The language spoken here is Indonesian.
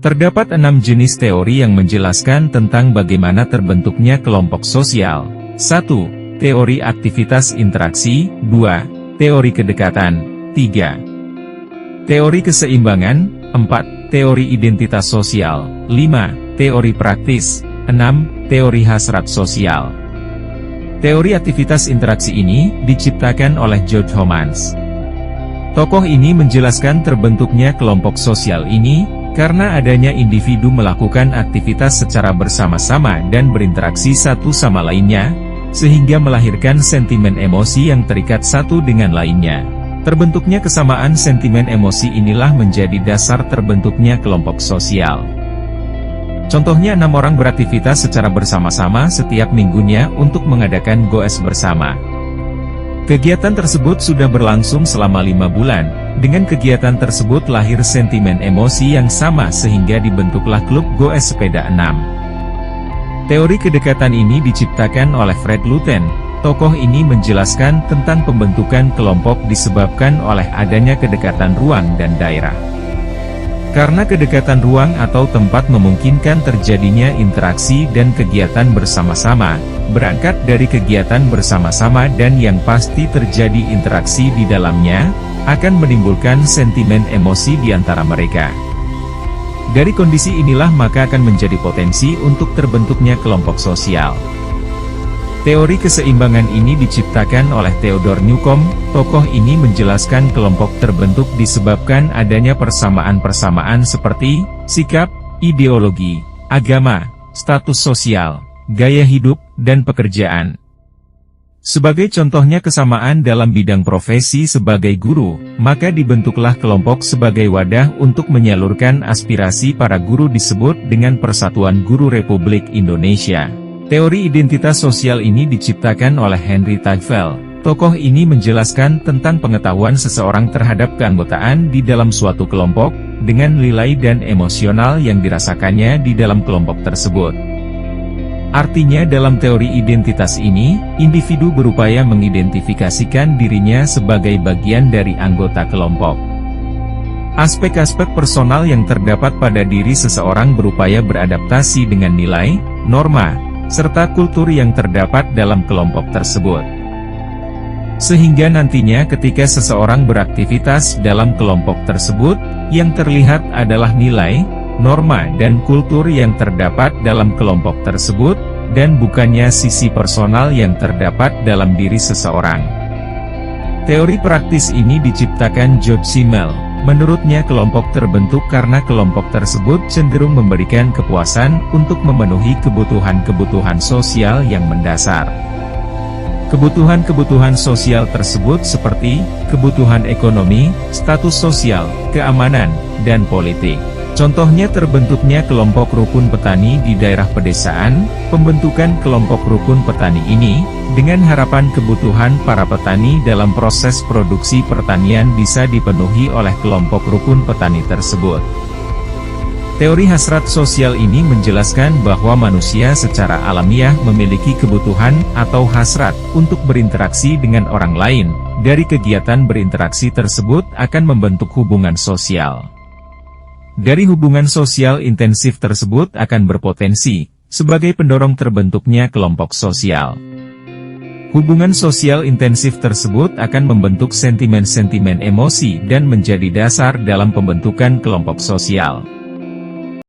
Terdapat 6 jenis teori yang menjelaskan tentang bagaimana terbentuknya kelompok sosial. 1. Teori aktivitas interaksi. 2. Teori kedekatan. 3. Teori keseimbangan. 4. Teori identitas sosial. 5. Teori praktis. 6. Teori hasrat sosial. Teori aktivitas interaksi ini diciptakan oleh George Homans. Tokoh ini menjelaskan terbentuknya kelompok sosial ini karena adanya individu melakukan aktivitas secara bersama-sama dan berinteraksi satu sama lainnya, sehingga melahirkan sentimen emosi yang terikat satu dengan lainnya. Terbentuknya kesamaan sentimen emosi inilah menjadi dasar terbentuknya kelompok sosial. Contohnya 6 orang beraktivitas secara bersama-sama setiap minggunya untuk mengadakan goes bersama. Kegiatan tersebut sudah berlangsung selama 5 bulan. Dengan kegiatan tersebut lahir sentimen emosi yang sama sehingga dibentuklah klub goes sepeda 6. Teori kedekatan ini diciptakan oleh Fred Luthen. Tokoh ini menjelaskan tentang pembentukan kelompok disebabkan oleh adanya kedekatan ruang dan daerah. Karena kedekatan ruang atau tempat memungkinkan terjadinya interaksi dan kegiatan bersama-sama, berangkat dari kegiatan bersama-sama dan yang pasti terjadi interaksi di dalamnya, akan menimbulkan sentimen emosi di antara mereka. Dari kondisi inilah maka akan menjadi potensi untuk terbentuknya kelompok sosial. Teori keseimbangan ini diciptakan oleh Theodore Newcomb. Tokoh ini menjelaskan kelompok terbentuk disebabkan adanya persamaan-persamaan seperti sikap, ideologi, agama, status sosial, gaya hidup, dan pekerjaan. Sebagai contohnya kesamaan dalam bidang profesi sebagai guru, maka dibentuklah kelompok sebagai wadah untuk menyalurkan aspirasi para guru disebut dengan Persatuan Guru Republik Indonesia. Teori identitas sosial ini diciptakan oleh Henry Tagfel. Tokoh ini menjelaskan tentang pengetahuan seseorang terhadap keanggotaan di dalam suatu kelompok, dengan nilai dan emosional yang dirasakannya di dalam kelompok tersebut. Artinya dalam teori identitas ini, individu berupaya mengidentifikasikan dirinya sebagai bagian dari anggota kelompok. Aspek-aspek personal yang terdapat pada diri seseorang berupaya beradaptasi dengan nilai, norma, serta kultur yang terdapat dalam kelompok tersebut. Sehingga nantinya ketika seseorang beraktivitas dalam kelompok tersebut, yang terlihat adalah nilai, norma dan kultur yang terdapat dalam kelompok tersebut, dan bukannya sisi personal yang terdapat dalam diri seseorang. Teori praktis ini diciptakan George Simmel. Menurutnya kelompok terbentuk karena kelompok tersebut cenderung memberikan kepuasan untuk memenuhi kebutuhan-kebutuhan sosial yang mendasar. Kebutuhan-kebutuhan sosial tersebut seperti kebutuhan ekonomi, status sosial, keamanan, dan politik. Contohnya terbentuknya kelompok rukun petani di daerah pedesaan. Pembentukan kelompok rukun petani ini, dengan harapan kebutuhan para petani dalam proses produksi pertanian bisa dipenuhi oleh kelompok rukun petani tersebut. Teori hasrat sosial ini menjelaskan bahwa manusia secara alamiah memiliki kebutuhan atau hasrat untuk berinteraksi dengan orang lain. Dari kegiatan berinteraksi tersebut akan membentuk hubungan sosial. Dari hubungan sosial intensif tersebut akan berpotensi sebagai pendorong terbentuknya kelompok sosial. Hubungan sosial intensif tersebut akan membentuk sentimen-sentimen emosi dan menjadi dasar dalam pembentukan kelompok sosial.